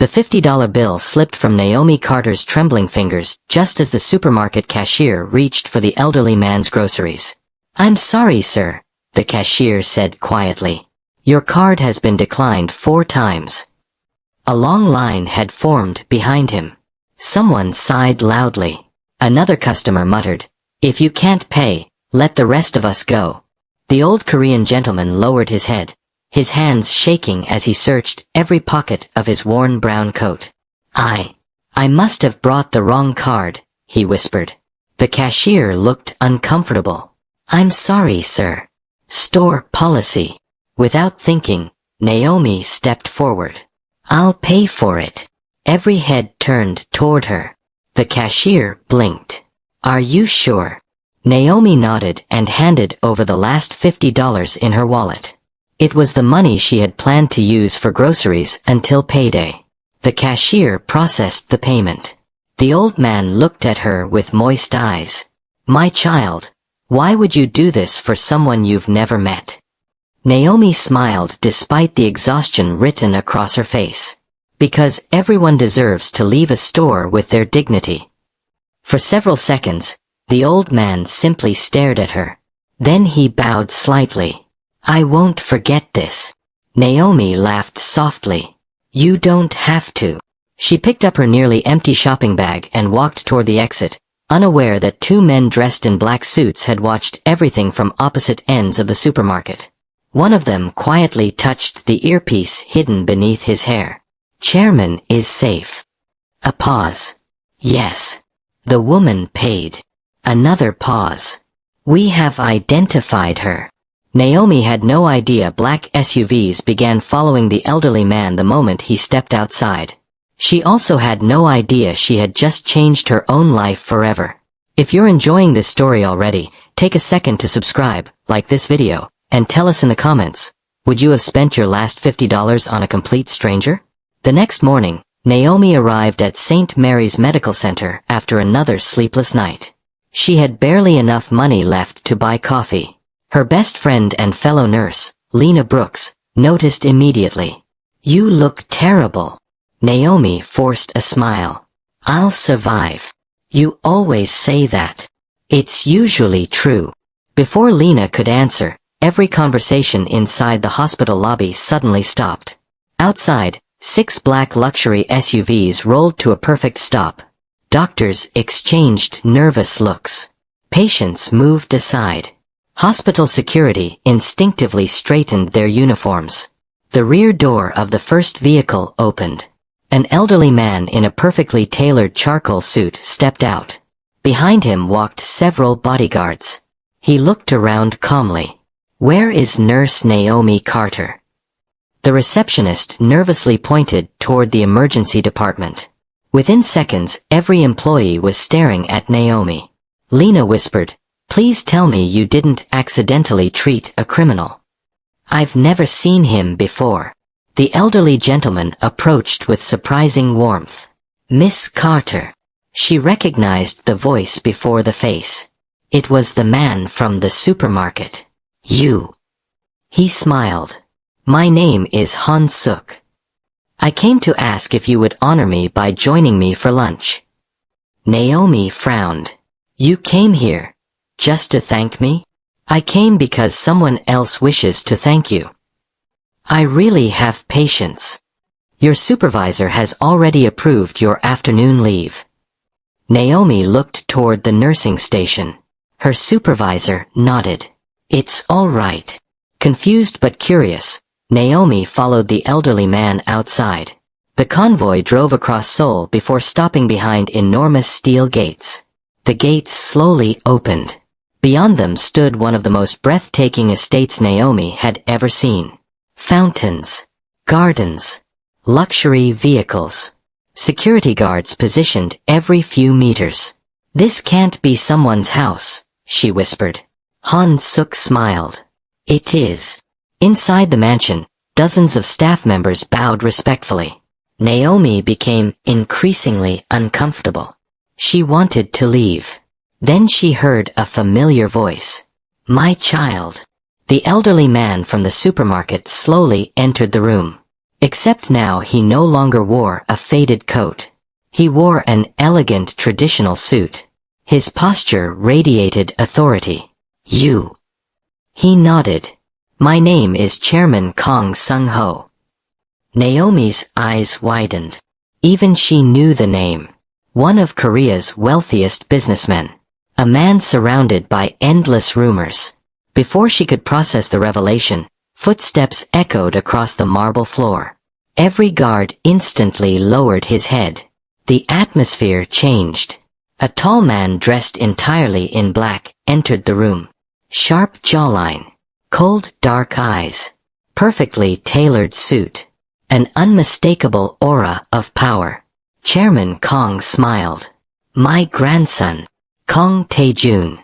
The $50 bill slipped from Naomi Carter's trembling fingers just as the supermarket cashier reached for the elderly man's groceries. "I'm sorry, sir," the cashier said quietly. "Your card has been declined 4 times. A long line had formed behind him. Someone sighed loudly. Another customer muttered, "If you can't pay, let the rest of us go." The old Korean gentleman lowered his head, his hands shaking as he searched every pocket of his worn brown coat. I must have brought the wrong card," he whispered. The cashier looked uncomfortable. "I'm sorry, sir. Store policy." Without thinking, Naomi stepped forward. "I'll pay for it." Every head turned toward her. The cashier blinked. "Are you sure?" Naomi nodded and handed over the last $50 in her wallet. It was the money she had planned to use for groceries until payday. The cashier processed the payment. The old man looked at her with moist eyes. "My child, why would you do this for someone you've never met?" Naomi smiled despite the exhaustion written across her face. "Because everyone deserves to leave a store with their dignity." For several seconds, the old man simply stared at her. Then he bowed slightly. "I won't forget this." Naomi laughed softly. "You don't have to." She picked up her nearly empty shopping bag and walked toward the exit, unaware that 2 men dressed in black suits had watched everything from opposite ends of the supermarket. One of them quietly touched the earpiece hidden beneath his hair. "Chairman is safe." A pause. "Yes." The woman paid. Another pause. "We have identified her." Naomi had no idea black SUVs began following the elderly man the moment he stepped outside. She also had no idea she had just changed her own life forever. If you're enjoying this story already, take a second to subscribe, like this video, and tell us in the comments, would you have spent your last $50 on a complete stranger? The next morning, Naomi arrived at St. Mary's Medical Center after another sleepless night. She had barely enough money left to buy coffee. Her best friend and fellow nurse, Lena Brooks, noticed immediately. "You look terrible." Naomi forced a smile. "I'll survive." "You always say that." "It's usually true." Before Lena could answer, every conversation inside the hospital lobby suddenly stopped. Outside, 6 black luxury SUVs rolled to a perfect stop. Doctors exchanged nervous looks. Patients moved aside. Hospital security instinctively straightened their uniforms. The rear door of the first vehicle opened. An elderly man in a perfectly tailored charcoal suit stepped out. Behind him walked several bodyguards. He looked around calmly. "Where is Nurse Naomi Carter?" The receptionist nervously pointed toward the emergency department. Within seconds, every employee was staring at Naomi. Lena whispered, "Please tell me you didn't accidentally treat a criminal." "I've never seen him before." The elderly gentleman approached with surprising warmth. "Miss Carter." She recognized the voice before the face. It was the man from the supermarket. "You." He smiled. "My name is Han Suk. I came to ask if you would honor me by joining me for lunch." Naomi frowned. "You came here just to thank me?" "I came because someone else wishes to thank you." "I really have patience. Your supervisor has already approved your afternoon leave." Naomi looked toward the nursing station. Her supervisor nodded. "It's all right." Confused but curious, Naomi followed the elderly man outside. The convoy drove across Seoul before stopping behind enormous steel gates. The gates slowly opened. Beyond them stood one of the most breathtaking estates Naomi had ever seen. Fountains, gardens, luxury vehicles. Security guards positioned every few meters. "This can't be someone's house," she whispered. Han Suk smiled. "It is." Inside the mansion, dozens of staff members bowed respectfully. Naomi became increasingly uncomfortable. She wanted to leave. Then she heard a familiar voice. "My child." The elderly man from the supermarket slowly entered the room. Except now he no longer wore a faded coat. He wore an elegant traditional suit. His posture radiated authority. You. He nodded. My name is Chairman Kang Sung-ho. Naomi's eyes widened. Even she knew the name. One of Korea's wealthiest businessmen. A man surrounded by endless rumors. Before she could process the revelation, footsteps echoed across the marble floor. Every guard instantly lowered his head. The atmosphere changed. A tall man dressed entirely in black entered the room. Sharp jawline. Cold dark eyes. Perfectly tailored suit. An unmistakable aura of power. Chairman Kang smiled. My grandson, Kang Tae-Jun.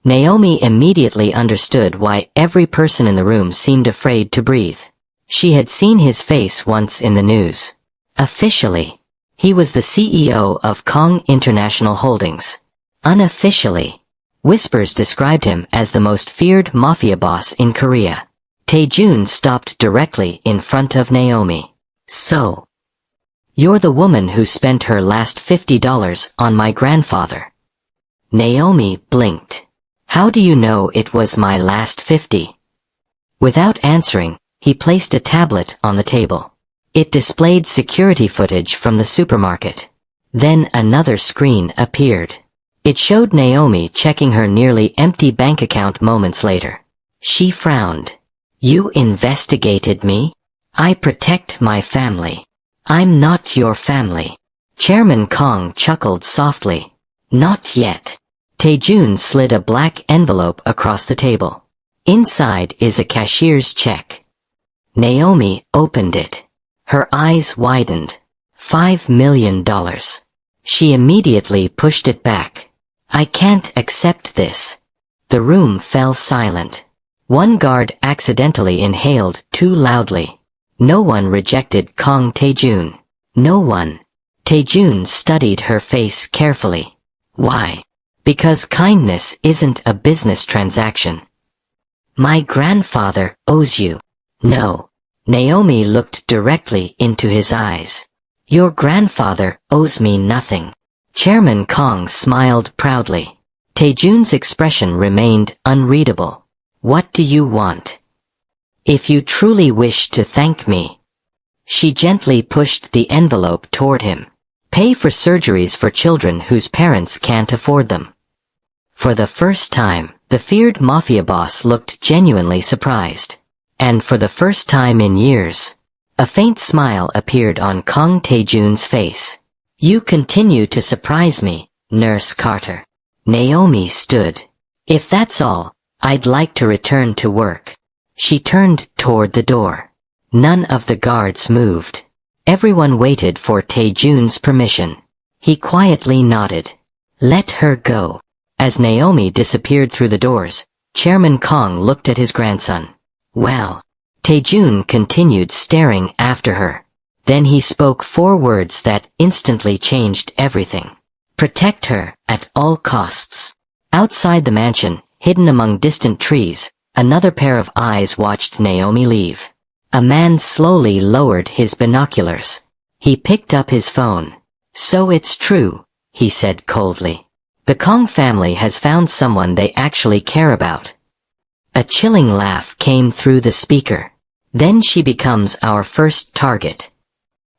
Naomi immediately understood why every person in the room seemed afraid to breathe. She had seen his face once in the news. Officially, he was the CEO of Kang International Holdings. Unofficially, whispers described him as the most feared mafia boss in Korea. Tae-Jun stopped directly in front of Naomi. So, you're the woman who spent her last $50 on my grandfather. Naomi blinked. How do you know it was my last 50? Without answering, he placed a tablet on the table. It displayed security footage from the supermarket. Then another screen appeared. It showed Naomi checking her nearly empty bank account moments later. She frowned. You investigated me? I protect my family. I'm not your family. Chairman Kang chuckled softly. Not yet. Tae-Jun slid a black envelope across the table. Inside is a cashier's check. Naomi opened it. Her eyes widened. $5 million. She immediately pushed it back. I can't accept this. The room fell silent. One guard accidentally inhaled too loudly. No one rejected Kang Tae-Jun. No one. Tae-Jun studied her face carefully. Why? Because kindness isn't a business transaction. My grandfather owes you. No. Naomi looked directly into his eyes. Your grandfather owes me nothing. Chairman Kang smiled proudly. Tae-Jun's expression remained unreadable. What do you want? If you truly wish to thank me. She gently pushed the envelope toward him. Pay for surgeries for children whose parents can't afford them. For the first time, the feared mafia boss looked genuinely surprised. And for the first time in years, a faint smile appeared on Kang Tae-Jun's face. You continue to surprise me, Nurse Carter. Naomi stood. If that's all, I'd like to return to work. She turned toward the door. None of the guards moved. Everyone waited for Tae-Jun's permission. He quietly nodded. Let her go. As Naomi disappeared through the doors, Chairman Kang looked at his grandson. Well. Tae-Jun continued staring after her. Then he spoke 4 words that instantly changed everything. Protect her, at all costs. Outside the mansion, hidden among distant trees, another pair of eyes watched Naomi leave. A man slowly lowered his binoculars. He picked up his phone. So it's true, he said coldly. The Kang family has found someone they actually care about. A chilling laugh came through the speaker. Then she becomes our first target.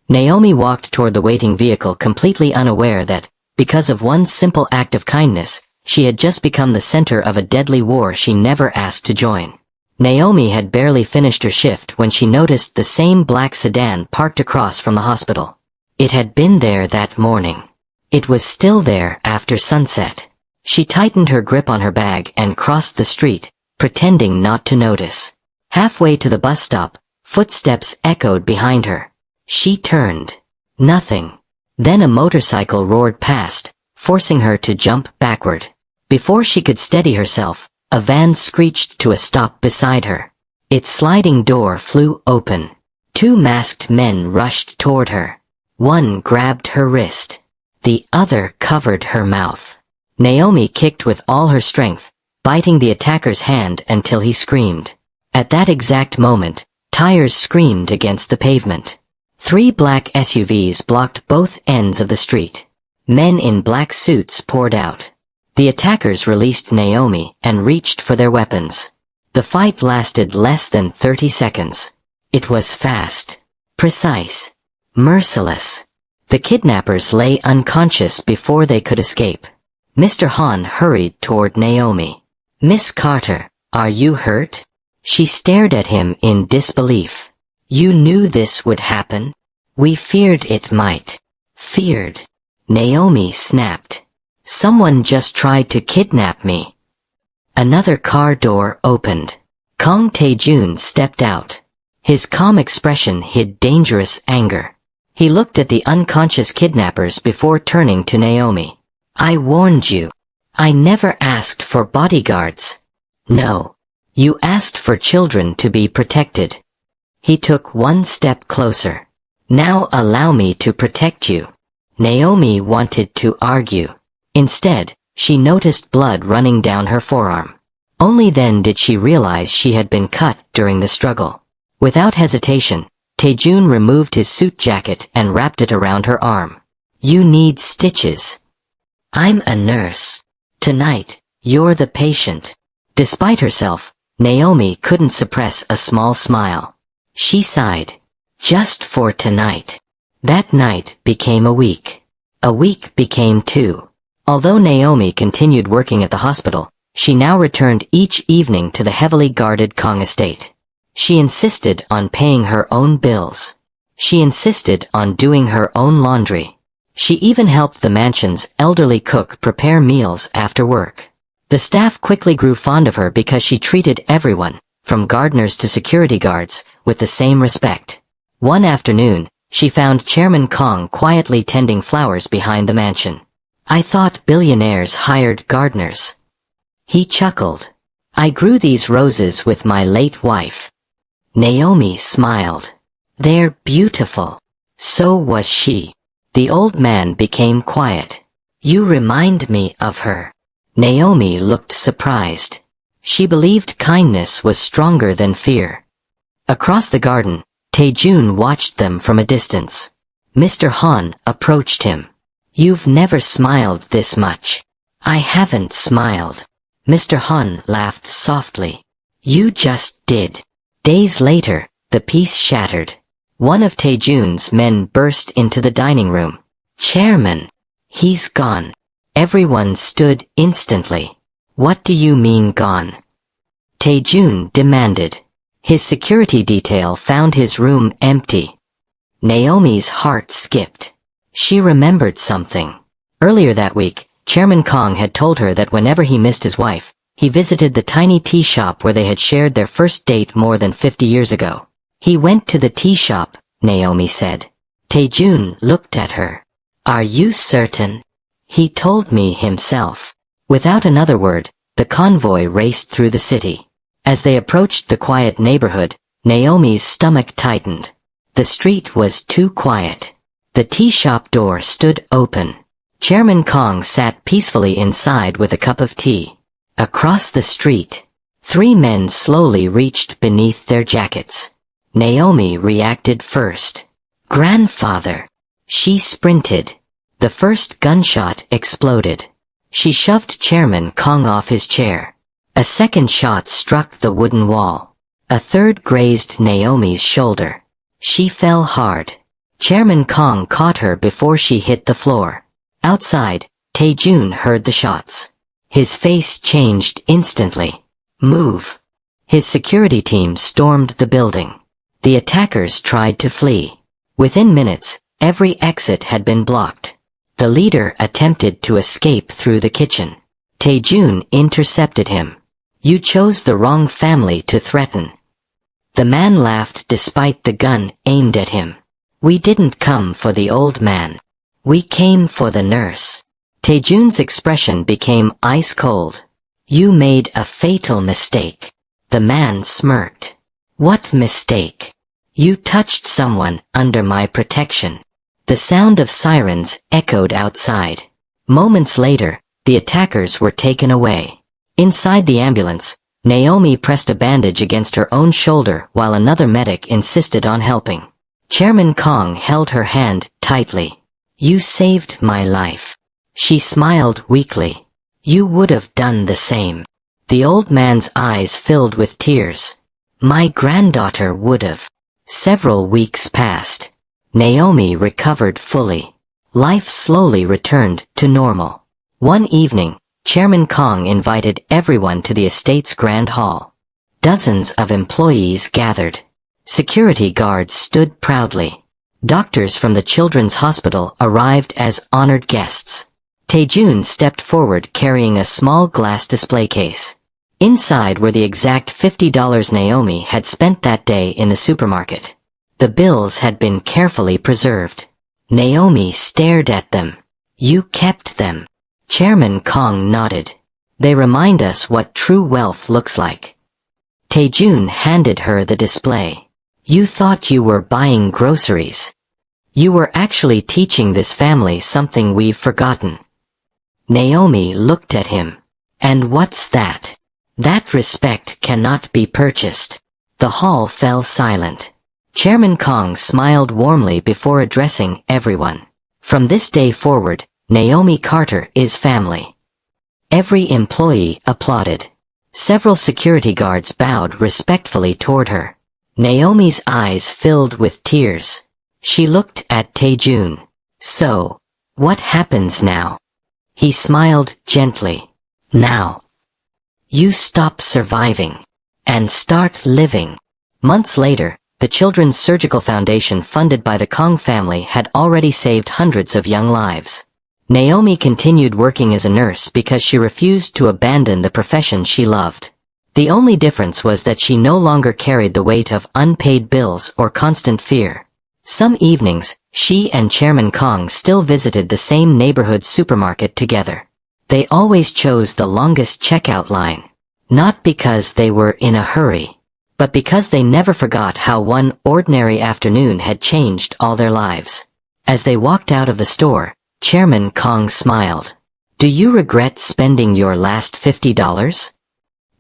Naomi walked toward the waiting vehicle completely unaware that, because of one simple act of kindness, she had just become the center of a deadly war she never asked to join. Naomi had barely finished her shift when she noticed the same black sedan parked across from the hospital. It had been there that morning. It was still there after sunset. She tightened her grip on her bag and crossed the street, pretending not to notice. Halfway to the bus stop, footsteps echoed behind her. She turned. Nothing. Then a motorcycle roared past, forcing her to jump backward. Before she could steady herself, a van screeched to a stop beside her. Its sliding door flew open. 2 masked men rushed toward her. One grabbed her wrist. The other covered her mouth. Naomi kicked with all her strength, biting the attacker's hand until he screamed. At that exact moment, tires screamed against the pavement. 3 black SUVs blocked both ends of the street. Men in black suits poured out. The attackers released Naomi and reached for their weapons. The fight lasted less than 30 seconds. It was fast, precise, merciless. The kidnappers lay unconscious before they could escape. Mr. Han hurried toward Naomi. "Miss Carter, are you hurt?" She stared at him in disbelief. "You knew this would happen?" "We feared it might." "Feared?" Naomi snapped. "Someone just tried to kidnap me." Another car door opened. Kang Tae-Jun stepped out. His calm expression hid dangerous anger. He looked at the unconscious kidnappers before turning to Naomi. "I warned you. I never asked for bodyguards." "No. You asked for children to be protected." He took one step closer. "Now allow me to protect you." Naomi wanted to argue. Instead, she noticed blood running down her forearm. Only then did she realize she had been cut during the struggle. Without hesitation, Tae-Jun removed his suit jacket and wrapped it around her arm. "You need stitches." "I'm a nurse. Tonight, you're the patient." Despite herself, Naomi couldn't suppress a small smile. She sighed. "Just for tonight." That night became a week. A week became 2. Although Naomi continued working at the hospital, she now returned each evening to the heavily guarded Kang estate. She insisted on paying her own bills. She insisted on doing her own laundry. She even helped the mansion's elderly cook prepare meals after work. The staff quickly grew fond of her because she treated everyone, from gardeners to security guards, with the same respect. One afternoon, she found Chairman Kang quietly tending flowers behind the mansion. "I thought billionaires hired gardeners." He chuckled. "I grew these roses with my late wife." Naomi smiled. "They're beautiful." So was she. The old man became quiet. "You remind me of her." Naomi looked surprised. She believed kindness was stronger than fear. Across the garden, Tae-Jun watched them from a distance. Mr. Han approached him. "You've never smiled this much." "I haven't smiled." Mr. Han laughed softly. "You just did." Days later, the peace shattered. One of Tae-Jun's men burst into the dining room. "Chairman! He's gone." Everyone stood instantly. "What do you mean gone?" Tae-Jun demanded. His security detail found his room empty. Naomi's heart skipped. She remembered something. Earlier that week, Chairman Kang had told her that whenever he missed his wife, he visited the tiny tea shop where they had shared their first date more than 50 years ago. "He went to the tea shop," Naomi said. Tae-Jun looked at her. "Are you certain?" "He told me himself." Without another word, the convoy raced through the city. As they approached the quiet neighborhood, Naomi's stomach tightened. The street was too quiet. The tea shop door stood open. Chairman Kang sat peacefully inside with a cup of tea. Across the street, 3 men slowly reached beneath their jackets. Naomi reacted first. "Grandfather!" She sprinted. The first gunshot exploded. She shoved Chairman Kang off his chair. A second shot struck the wooden wall. A third grazed Naomi's shoulder. She fell hard. Chairman Kang caught her before she hit the floor. Outside, Tae-Jun heard the shots. His face changed instantly. "Move!" His security team stormed the building. The attackers tried to flee. Within minutes, every exit had been blocked. The leader attempted to escape through the kitchen. Tae-Jun intercepted him. "You chose the wrong family to threaten." The man laughed despite the gun aimed at him. "We didn't come for the old man. We came for the nurse." Tae-Jun's expression became ice cold. "You made a fatal mistake." The man smirked. "What mistake?" "You touched someone under my protection." The sound of sirens echoed outside. Moments later, the attackers were taken away. Inside the ambulance, Naomi pressed a bandage against her own shoulder while another medic insisted on helping. Chairman Kang held her hand tightly. "You saved my life." She smiled weakly. "You would have done the same." The old man's eyes filled with tears. "My granddaughter would have." Several weeks passed. Naomi recovered fully. Life slowly returned to normal. One evening, Chairman Kang invited everyone to the estate's grand hall. Dozens of employees gathered. Security guards stood proudly. Doctors from the children's hospital arrived as honored guests. Tae-Jun stepped forward carrying a small glass display case. Inside were the exact $50 Naomi had spent that day in the supermarket. The bills had been carefully preserved. Naomi stared at them. "You kept them." Chairman Kang nodded. "They remind us what true wealth looks like." Tae-Jun handed her the display. "You thought you were buying groceries. You were actually teaching this family something we've forgotten." Naomi looked at him. "And what's that?" "That respect cannot be purchased." The hall fell silent. Chairman Kang smiled warmly before addressing everyone. "From this day forward, Naomi Carter is family." Every employee applauded. Several security guards bowed respectfully toward her. Naomi's eyes filled with tears. She looked at Tae-Jun. "So, what happens now?" He smiled gently. "Now, you stop surviving and start living." Months later, the Children's Surgical Foundation funded by the Kang family had already saved hundreds of young lives. Naomi continued working as a nurse because she refused to abandon the profession she loved. The only difference was that she no longer carried the weight of unpaid bills or constant fear. Some evenings, she and Chairman Kang still visited the same neighborhood supermarket together. They always chose the longest checkout line. Not because they were in a hurry, but because they never forgot how one ordinary afternoon had changed all their lives. As they walked out of the store, Chairman Kang smiled. "Do you regret spending your last $50?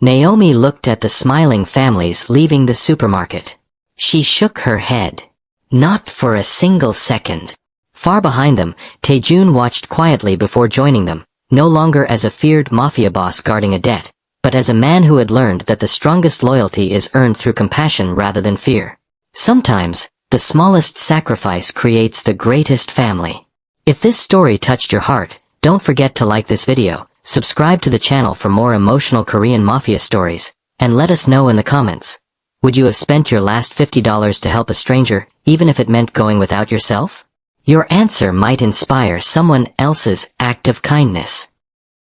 Naomi looked at the smiling families leaving the supermarket. She shook her head. "Not for a single second." Far behind them, Tae-Jun watched quietly before joining them, no longer as a feared mafia boss guarding a debt, but as a man who had learned that the strongest loyalty is earned through compassion rather than fear. Sometimes, the smallest sacrifice creates the greatest family. If this story touched your heart, don't forget to like this video, subscribe to the channel for more emotional Korean mafia stories, and let us know in the comments. Would you have spent your last $50 to help a stranger, even if it meant going without yourself? Your answer might inspire someone else's act of kindness.